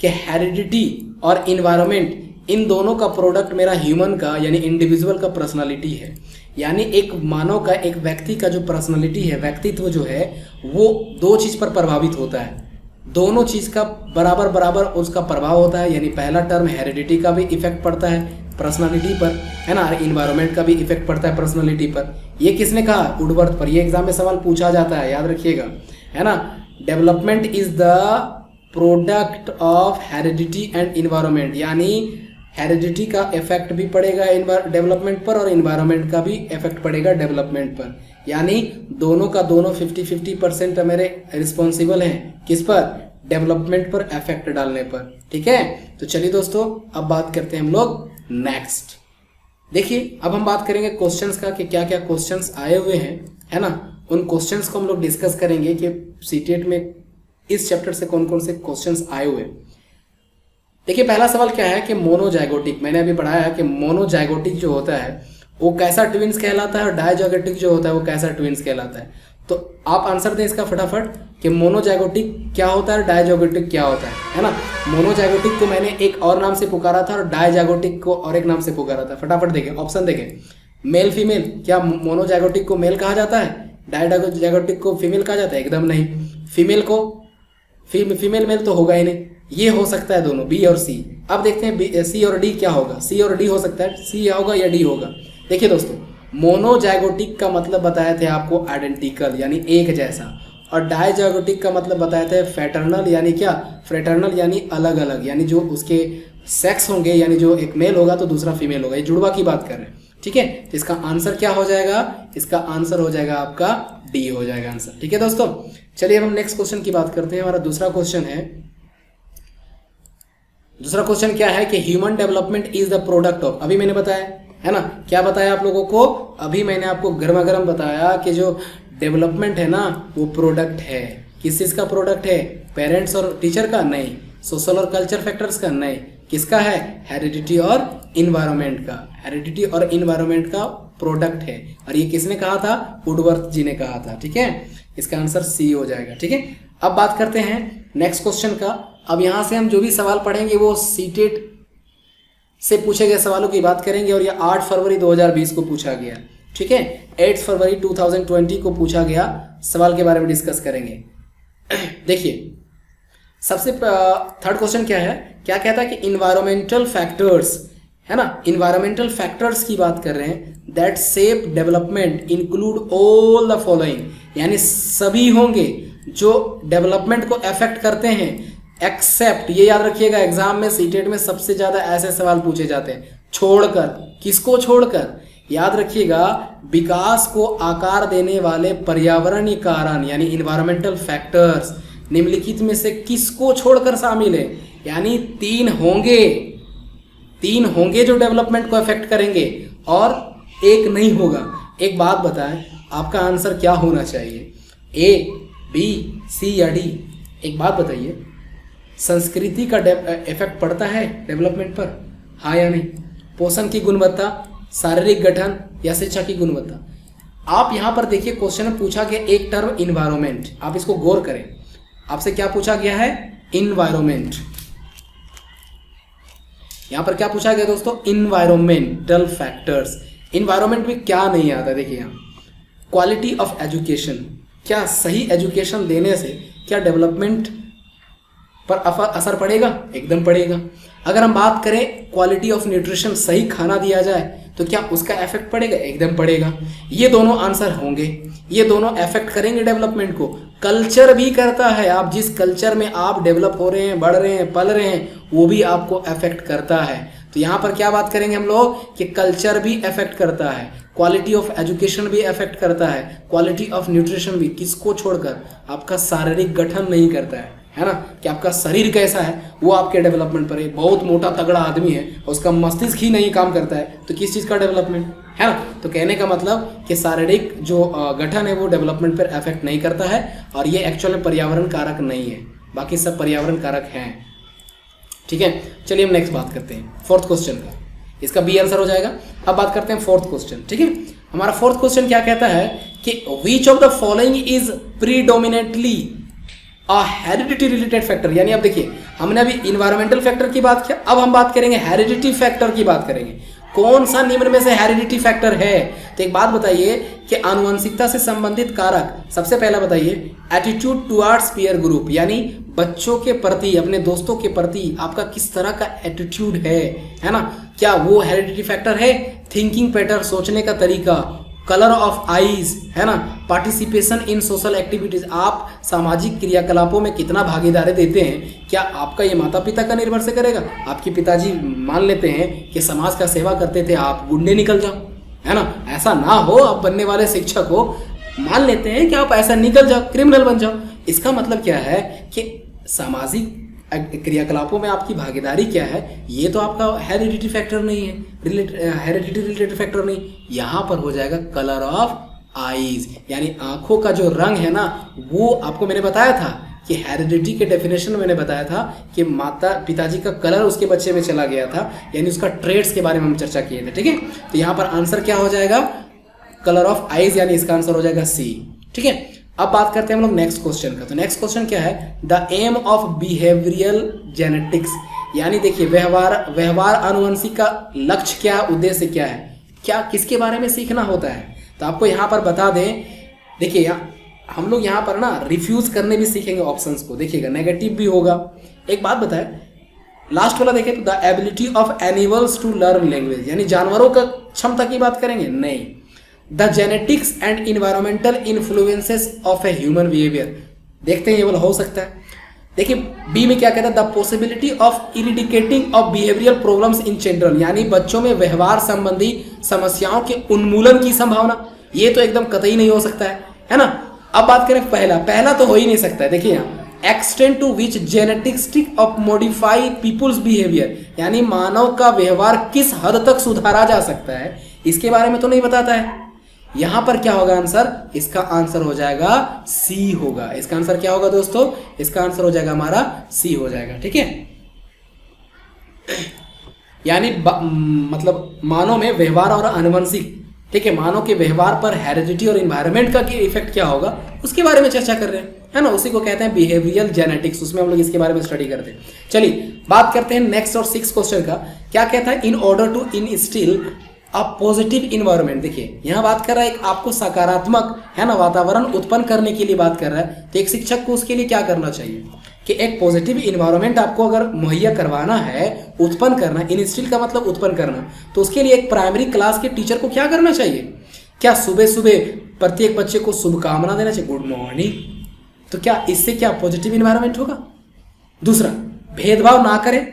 कि हेरिडिटी और इन्वायरमेंट इन दोनों का प्रोडक्ट मेरा ह्यूमन का यानी इंडिविजुअल का पर्सनालिटी है। यानी एक मानव का, एक व्यक्ति का जो पर्सनालिटी है, व्यक्तित्व जो है, वो दो चीज पर प्रभावित होता है। दोनों चीज का बराबर बराबर उसका प्रभाव होता है। यानी पहला टर्म हेरिडिटी का भी इफेक्ट पड़ता है पर्सनालिटी पर, है ना, और इन्वायरमेंट का भी इफेक्ट पड़ता है पर्सनालिटी पर। ये किसने कहा? वुडवर्थ पर। ये एग्जाम में सवाल पूछा जाता है, याद रखिएगा, है ना। Development is the product of heredity and environment, यानी हेरिडिटी का इफेक्ट भी पड़ेगा डेवलपमेंट पर और इन्वायरमेंट का भी इफेक्ट पड़ेगा डेवलपमेंट पर। यानी दोनों का दोनों 50-50% मेरे रिस्पॉन्सिबल हैं किस पर? डेवलपमेंट पर इफेक्ट डालने पर। ठीक है, तो चलिए दोस्तों अब बात करते हैं हम लोग नेक्स्ट। देखिए अब हम बात करेंगे क्वेश्चंस का कि क्या क्या क्वेश्चंस आए हुए हैं, है ना। उन क्वेश्चंस को हम लोग डिस्कस करेंगे कि सीटेट में इस चैप्टर से कौन कौन से क्वेश्चंस आए हुए हैं। देखिए पहला सवाल क्या है कि मोनोजाइगोटिक, मैंने अभी पढ़ाया है कि मोनोजाइगोटिक जो होता है वो कैसा ट्विंस कहलाता है और डायजाइगोटिक जो होता है वो कैसा ट्विंस कहलाता है। तो आप आंसर दें इसका फटाफट कि मोनोजाइगोटिक क्या होता है और डायजाइगोटिक क्या होता है ना। मोनोजाइगोटिक को मैंने एक और नाम से पुकारा था और डायजाइगोटिक को और एक नाम से पुकारा था। फटाफट देखें, ऑप्शन देखें, मेल फीमेल। क्या मोनोजाइगोटिक को मेल कहा जाता है? डायजाइगोटिक को फीमेल कहा जाता है? एकदम नहीं। फीमेल को फीमेल मेल तो होगा ही नहीं, ये हो सकता है दोनों, बी और सी। अब देखते हैं सी और डी क्या होगा। सी और डी हो सकता है, सी होगा या डी होगा। देखिए दोस्तों, मोनोजाइगोटिक का मतलब बताए थे आपको आइडेंटिकल यानी एक जैसा, और डायजाइगोटिक का मतलब बताए थे फैटर्नल यानी क्या? फ्रेटर्नल यानी अलग अलग, यानी जो उसके सेक्स होंगे, यानी जो एक मेल होगा तो दूसरा फीमेल होगा। ये जुड़वा की बात कर रहे हैं। ठीक है, तो इसका आंसर क्या हो जाएगा, इसका आंसर हो जाएगा आपका डी हो जाएगा आंसर। ठीक है दोस्तों, चलिए अब हम नेक्स्ट क्वेश्चन की बात करते हैं। हमारा दूसरा क्वेश्चन है, दूसरा क्वेश्चन क्या है कि human development is the product of, अभी मैंने बताया है ना, क्या बताया आप लोगों को, अभी मैंने आपको गर्मा गर्म बताया कि जो डेवलपमेंट है ना वो प्रोडक्ट है। किस चीज का प्रोडक्ट है, पेरेंट्स और टीचर का नहीं, सोशल और कल्चर फैक्टर्स का नहीं, किसका है, हेरिडिटी और इन्वायरमेंट का, हेरिडिटी और इन्वायरमेंट का प्रोडक्ट है। और ये किसने कहा था, वुडवर्थ जी ने कहा था। ठीक है, इसका आंसर सी हो जाएगा। ठीक है, अब बात करते हैं नेक्स्ट क्वेश्चन का। अब यहां से हम जो भी सवाल पढ़ेंगे वो सीटेट से पूछे गए सवालों की बात करेंगे, और ये 8 फरवरी 2020 को पूछा गया। ठीक है, 8 फरवरी 2020 को पूछा गया सवाल के बारे में डिस्कस करेंगे। देखिए सबसे थर्ड क्वेश्चन क्या है, क्या कहता है कि इन्वायरमेंटल फैक्टर्स, है ना, इन्वायरमेंटल फैक्टर्स की बात कर रहे हैं, that shape development include all the following, यानी सभी होंगे जो डेवलपमेंट को अफेक्ट करते हैं, एक्सेप्ट, ये याद रखिएगा एग्जाम में सीटेट में सबसे ज्यादा ऐसे सवाल पूछे जाते हैं, छोड़कर, किसको छोड़कर, याद रखिएगा विकास को आकार देने वाले पर्यावरणीय कारण यानी इन्वायरमेंटल फैक्टर्स निम्नलिखित में से किसको छोड़कर शामिल है, यानी तीन होंगे जो डेवलपमेंट को अफेक्ट करेंगे और एक नहीं होगा। एक बात बताएं, आपका आंसर क्या होना चाहिए, ए, बी, सी या डी? एक बात बताइए, संस्कृति का इफेक्ट पड़ता है डेवलपमेंट पर, हाँ या नहीं? पोषण की गुणवत्ता, शारीरिक गठन या शिक्षा की गुणवत्ता? आप यहाँ पर देखिए क्वेश्चन में पूछा गया एक टर्म इन्वायरमेंट, आप इसको गौर करें, आपसे क्या पूछा गया है, इन्वायरमेंट। यहां पर क्या पूछा गया दोस्तों, इन्वायरमेंटल फैक्टर्स। इन्वायरमेंट में क्या नहीं आता, देखिए यहां क्वालिटी ऑफ एजुकेशन, क्या सही एजुकेशन देने से क्या डेवलपमेंट पर असर पड़ेगा? एकदम पड़ेगा। अगर हम बात करें क्वालिटी ऑफ न्यूट्रिशन, सही खाना दिया जाए तो क्या उसका इफेक्ट पड़ेगा? एकदम पड़ेगा। ये दोनों आंसर होंगे, ये दोनों इफेक्ट करेंगे डेवलपमेंट को। कल्चर भी करता है, आप जिस कल्चर में आप डेवलप हो रहे हैं, बढ़ रहे हैं, पल रहे हैं, वो भी आपको इफेक्ट करता है। तो यहाँ पर क्या बात करेंगे हम लोग कि कल्चर भी इफेक्ट करता है, क्वालिटी ऑफ एजुकेशन भी इफेक्ट करता है, क्वालिटी ऑफ न्यूट्रिशन भी, किसको छोड़कर, आपका शारीरिक गठन नहीं करता है ना, कि आपका शरीर कैसा है वो आपके डेवलपमेंट पर है। बहुत मोटा तगड़ा आदमी है, उसका मस्तिष्क ही नहीं काम करता है, तो किस चीज़ का डेवलपमेंट है ना? तो कहने का मतलब कि शारीरिक जो गठन है वो डेवलपमेंट पर इफेक्ट नहीं करता है, और ये एक्चुअल में पर्यावरण कारक नहीं है, बाकी सब पर्यावरण कारक हैं। ठीक है, चलिए हम नेक्स्ट बात करते हैं फोर्थ क्वेश्चन का, इसका बी आंसर हो जाएगा। अब बात करते हैं फोर्थ क्वेश्चन। ठीक है, हमारा फोर्थ क्वेश्चन क्या कहता है कि which of the following is predominantly a heredity related factor, यानी अब देखिए हमने अभी इन्वायरमेंटल फैक्टर की बात किया, अब हम बात करेंगे हेरिडिटी फैक्टर की बात करेंगे। कौन सा निम्न में से हेरिडिटी फैक्टर है? तो एक बात बताइए कि आनुवंशिकता से संबंधित कारक, सबसे पहला बताइए एटीट्यूड टुवर्ड्स पीयर ग्रुप, यानी बच्चों के प्रति, अपने दोस्तों के प्रति आपका किस तरह का एटीट्यूड है ना, क्या वो हेरिडिटी फैक्टर है? थिंकिंग पैटर्न, सोचने का तरीका, कलर ऑफ आईज, है ना, पार्टिसिपेशन इन सोशल एक्टिविटीज, आप सामाजिक क्रियाकलापों में कितना भागीदारी देते हैं, क्या आपका ये माता पिता का निर्भर से करेगा? आपके पिताजी मान लेते हैं कि समाज का सेवा करते थे, आप गुंडे निकल जाओ, है ना, ऐसा ना हो, आप बनने वाले शिक्षक हो, मान लेते हैं कि आप ऐसा निकल जाओ, क्रिमिनल बन जाओ। इसका मतलब क्या है कि सामाजिक क्रियाकलापों में आपकी भागीदारी क्या है, ये तो आपका हेरिडिटी फैक्टर नहीं है, हेरिडिटी रिलेटेड फैक्टर नहीं। यहाँ पर हो जाएगा कलर ऑफ आईज, यानी आंखों का जो रंग है ना, वो आपको मैंने बताया था कि हेरिडिटी के डेफिनेशन में मैंने बताया था कि माता पिताजी का कलर उसके बच्चे में चला गया था, यानी उसका ट्रेड्स के बारे में हम चर्चा किए थे। ठीक है, तो यहाँ पर आंसर क्या हो जाएगा, कलर ऑफ आईज, यानी इसका आंसर हो जाएगा सी। ठीक है, अब बात करते हैं हम लोग नेक्स्ट क्वेश्चन का। तो नेक्स्ट क्वेश्चन क्या है, the aim of behavioural genetics, यानी देखिए व्यवहार अनुवंशिक का लक्ष्य क्या, उद्देश्य क्या है, क्या किसके बारे में सीखना होता है? तो आपको यहाँ पर बता दें, देखिए हम लोग यहाँ पर ना रिफ्यूज करने भी सीखेंगे ऑप्शंस को, देखिएगा नेगेटिव भी होगा। एक बात बताए, लास्ट वाला देखें तो the ability of animals to learn language, यानी जानवरों का क्षमता की बात करेंगे, नहीं, the genetics and environmental influences of a human behaviour, देखते हैं ये वाला हो सकता है। देखिए बी में क्या कहता है, the possibility of eradicating of behavioural problems in children, यानी बच्चों में व्यवहार संबंधी समस्याओं के उन्मूलन की संभावना, ये तो एकदम कतई नहीं हो सकता है ना। अब बात करें पहला तो हो ही नहीं सकता है। देखिए यहाँ extend to which genetics of modify people's behaviour, यानी मानव का व्यवहार किस हद तक सुधारा जा सकता है, इसके बारे में तो नहीं बताता है। यहां पर क्या होगा आंसर, इसका आंसर हो जाएगा सी होगा। इसका आंसर क्या होगा दोस्तों, इसका आंसर हो जाएगा हमारा सी हो जाएगा। ठीक है, यानी मतलब मानव में व्यवहार और आनुवंशिक, ठीक है, मानव के व्यवहार पर हेरिडिटी और इन्वायरमेंट का इफेक्ट क्या होगा उसके बारे में चर्चा कर रहे हैं, है ना। उसी को कहते हैं बिहेवियरल जेनेटिक्स, उसमें हम लोग इसके बारे में स्टडी करते हैं। चलिए बात करते हैं नेक्स्ट और 6 क्वेश्चन का। क्या कहता है, in order to instil a positive environment. देखिए यहाँ बात कर रहा है एक आपको सकारात्मक, है ना, वातावरण उत्पन्न करने के लिए बात कर रहा है। तो एक शिक्षक को उसके लिए क्या करना चाहिए कि एक पॉजिटिव इन्वायरमेंट आपको अगर मुहैया करवाना है, उत्पन्न करना, इंस्टिल का मतलब उत्पन्न करना, तो उसके लिए एक प्राइमरी क्लास के टीचर को क्या करना चाहिए, क्या सुबह सुबह प्रत्येक बच्चे को शुभकामना देना चाहिए, गुड मॉर्निंग। तो क्या इससे क्या पॉजिटिव इन्वायरमेंट होगा। दूसरा, भेदभाव ना करें,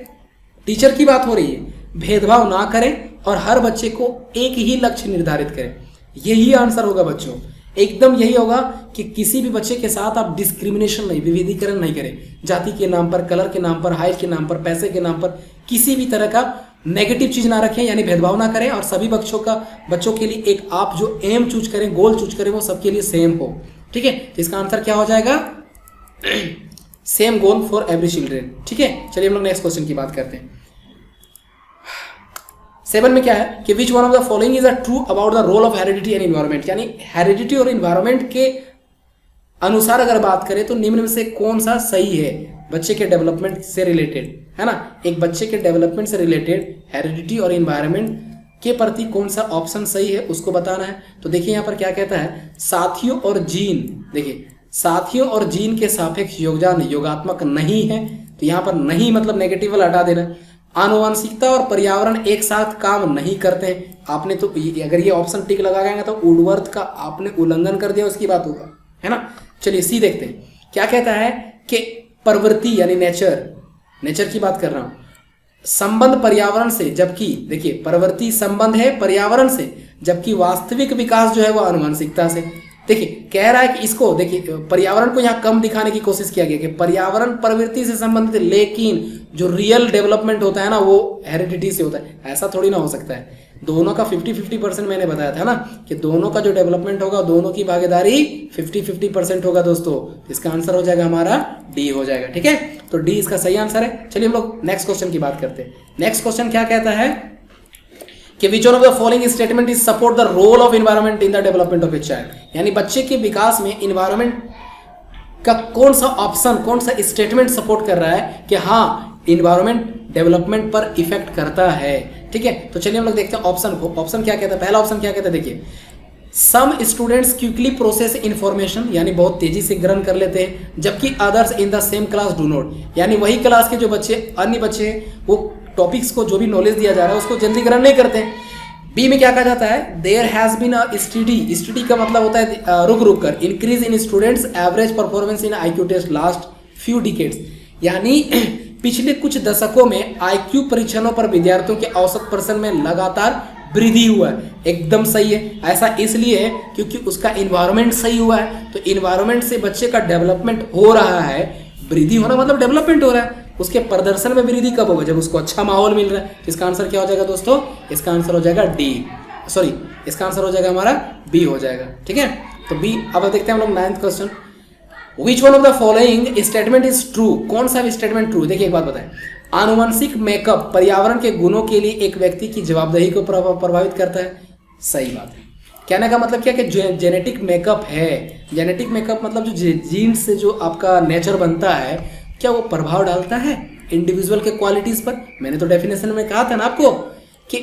टीचर की बात हो रही है, भेदभाव ना करें और हर बच्चे को एक ही लक्ष्य निर्धारित करें। यही आंसर होगा बच्चों, एकदम यही होगा कि किसी भी बच्चे के साथ आप डिस्क्रिमिनेशन नहीं, विविधीकरण नहीं करें, जाति के नाम पर, कलर के नाम पर, हाइट के नाम पर, पैसे के नाम पर किसी भी तरह का नेगेटिव चीज ना रखें, यानी भेदभाव ना करें। और सभी बच्चों के लिए एक आप जो एम चूज करें, गोल चूज करें, वो सबके लिए सेम हो। ठीक है, तो इसका आंसर क्या हो जाएगा, same goal for every children. ठीक है, चलिए हम लोग नेक्स्ट क्वेश्चन की बात करते हैं। 7 में क्या है कि which one of the following is a true about the role of heredity and environment, यानी हेरिडिटी और इन्वायरमेंट के अनुसार अगर बात करें तो निम्न में से कौन सा सही है बच्चे के डेवलपमेंट से रिलेटेड, है ना। एक बच्चे के डेवलपमेंट से रिलेटेड हेरिडिटी और इन्वायरमेंट के प्रति कौन सा ऑप्शन सही है उसको बताना है। तो देखिए यहाँ पर क्या कहता है, साथियों और जीन, देखिए साथियों और जीन के सापेक्ष योगदान योगात्मक नहीं है, तो यहाँ पर नहीं मतलब नेगेटिव वाला हटा देना। आनुवंशिकता और पर्यावरण एक साथ काम नहीं करते हैं, आपने तो अगर ये ऑप्शन टिक लगाएंगे तो वुडवर्थ का आपने उल्लंघन कर दिया, उसकी बात होगा, है ना। चलिए सी देखते हैं, क्या कहता है कि प्रवृत्ति यानी नेचर की बात कर रहा हूं, संबंध पर्यावरण से, जबकि देखिए प्रवृत्ति संबंध है पर्यावरण से, जबकि वास्तविक विकास जो है वो आनुवंशिकता से। देखिए कह रहा है कि इसको, देखिए पर्यावरण को यहाँ कम दिखाने की कोशिश किया गया कि पर्यावरण प्रवृत्ति से संबंधित, लेकिन जो रियल डेवलपमेंट होता है ना वो हेरिडिटी से होता है। ऐसा थोड़ी ना हो सकता है, दोनों का 50-50% मैंने बताया था ना कि दोनों का जो डेवलपमेंट होगा, दोनों की भागीदारी 50-50% होगा दोस्तों। इसका आंसर हो जाएगा हमारा डी हो जाएगा। ठीक है, तो डी इसका सही आंसर है। चलिए हम लोग नेक्स्ट क्वेश्चन की बात करते हैं। नेक्स्ट क्वेश्चन क्या कहता है कि which one of the following statement is support the role of environment in the development of a child, यानी बच्चे के विकास में एनवायरनमेंट का कौन सा ऑप्शन, कौन सा स्टेटमेंट सपोर्ट कर रहा है कि हाँ एनवायरनमेंट डेवलपमेंट पर इफेक्ट करता है। ठीक है, तो चलिए हम लोग देखते हैं ऑप्शन को। ऑप्शन क्या कहता है, पहला ऑप्शन क्या कहता है, देखिए some students quickly process information, यानी बहुत तेजी से ग्रहण कर लेते हैं, जबकि others in the same class do not, यानी वही क्लास के जो बच्चे, अन्य बच्चे वो टॉपिक्स को जो भी नॉलेज दिया जा रहा है उसको जल्दी ग्रहण नहीं करते हैं। बी में क्या कहा जाता है, there has been a study का मतलब होता है रुक कर, increase in students average performance in IQ test last few decades, यानी पिछले कुछ दशकों में IQ परीक्षणों पर विद्यार्थियों के औसत प्रदर्शन में लगातार वृद्धि हुआ है। एकदम सही है, ऐसा इसलिए है क्योंकि उसका इन्वायरमेंट सही हुआ है, तो इन्वायरमेंट से बच्चे का डेवलपमेंट हो रहा है। वृद्धि होना मतलब डेवलपमेंट हो रहा है, उसके प्रदर्शन में वृद्धि कब होगा, जब उसको अच्छा माहौल मिल रहा है। इसका आंसर क्या हो जाएगा दोस्तों, इसका आंसर हो जाएगा डी, सॉरी इसका आंसर हो जाएगा हमारा बी हो जाएगा। ठीक है, तो बी। अब देखते हैं हम लोग 9th question, which one of the following statement is true, कौन सा स्टेटमेंट ट्रू। देखिए एक बात बताएं, आनुवंशिक मेकअप पर्यावरण के गुणों के लिए एक व्यक्ति की जवाबदेही को प्रभावित करता है, सही बात है। कहने का मतलब क्या कि जेनेटिक मेकअप है, जेनेटिक मेकअप मतलब जो जीन से जो आपका नेचर बनता है, क्या वो प्रभाव डालता है इंडिविजुअल के क्वालिटीज पर। मैंने तो डेफिनेशन में कहा था ना आपको कि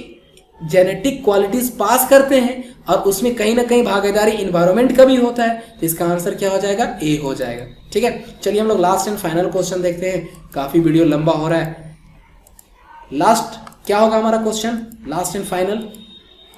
जेनेटिक क्वालिटीज पास करते हैं और उसमें कहीं ना कहीं भागीदारी इन्वायरमेंट का भी होता है, तो इसका आंसर क्या हो जाएगा, ए हो जाएगा। ठीक है, चलिए हम लोग लास्ट एंड फाइनल क्वेश्चन देखते हैं, काफी वीडियो लंबा हो रहा है। लास्ट क्या होगा हमारा question, last and final,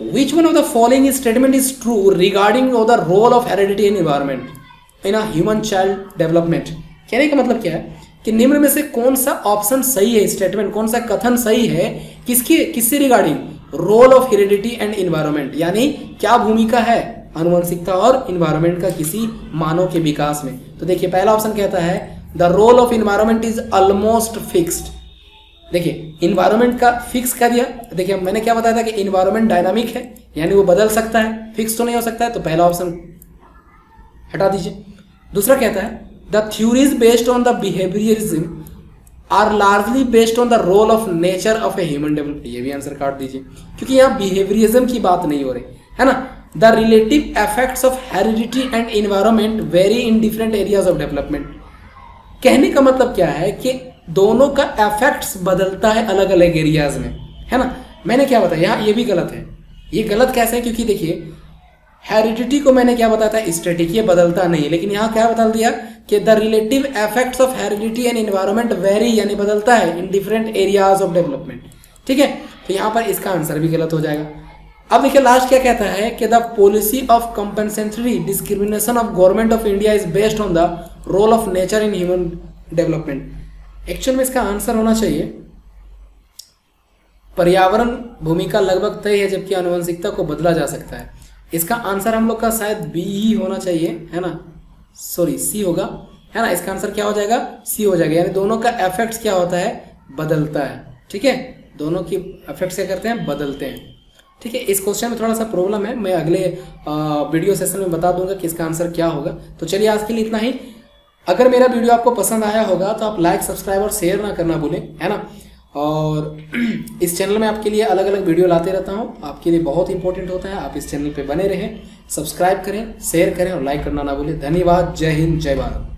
which one of the following statement is true regarding the role of heredity in environment in a human child development. कहने का मतलब क्या है कि निम्न में से कौन सा ऑप्शन सही है, स्टेटमेंट कौन सा कथन सही है, किससे regarding, role of heredity and environment, यानी क्या भूमिका है आनुवंशिकता और इन्वायरमेंट का किसी मानव के विकास में। तो देखिए पहला ऑप्शन कहता है the role of environment is almost fixed. देखिए इन्वायरमेंट का फिक्स कर दिया। देखिए मैंने क्या बताया था कि इन्वायरमेंट डायनामिक है, यानी वो बदल सकता है, फिक्स तो नहीं हो सकता है, तो पहला ऑप्शन हटा दीजिए। दूसरा कहता है the theories based on the behaviourism are largely based on the role of nature of a human development. ये भी आंसर काट दीजिए, क्योंकि यहाँ बिहेवियरिज्म की बात नहीं हो रही है ना। The relative effects of heredity and environment very in different areas of development. कहने का मतलब क्या है कि दोनों का इफेक्ट्स बदलता है अलग अलग एरियाज में, है ना। मैंने क्या बताया यहाँ, ये भी गलत है। ये गलत कैसे है, क्योंकि देखिए हेरिडिटी को मैंने क्या बताया था, स्टैटिक, ये बदलता नहीं, लेकिन यहाँ क्या बदल दिया कि the relative effects of heredity and environment very, यानी बदलता है in different areas of development. ठीक है, तो यहाँ पर इसका आंसर भी गलत हो जाएगा। अब देखिए लास्ट क्या कहता है कि the policy of compensatory discrimination of government of India is based on the role of nature in human development. Actual में इसका आंसर होना चाहिए पर्यावरण भूमिका लगभग तय है जबकि आनुवंशिकता को बदला जा सकता है। इसका आंसर हम लोग का शायद बी ही होना चाहिए, है ना, सॉरी सी होगा, है ना। इसका आंसर क्या हो जाएगा, सी हो जाएगा, यानी दोनों का इफेक्ट्स क्या होता है, बदलता है। ठीक है, दोनों की इफेक्ट्स क्या करते हैं, बदलते हैं। ठीक है, इस क्वेश्चन में थोड़ा सा प्रॉब्लम है, मैं अगले वीडियो सेशन में बता दूंगा कि इसका आंसर क्या होगा। तो चलिए आज के लिए इतना ही। अगर मेरा वीडियो आपको पसंद आया होगा तो आप लाइक, सब्सक्राइब और शेयर ना करना भूलें, है ना। और इस चैनल में आपके लिए अलग अलग वीडियो लाते रहता हूँ, आपके लिए बहुत इंपॉर्टेंट होता है। आप इस चैनल पे बने रहें, सब्सक्राइब करें, शेयर करें और लाइक करना ना भूलें। धन्यवाद, जय हिंद, जय भारत।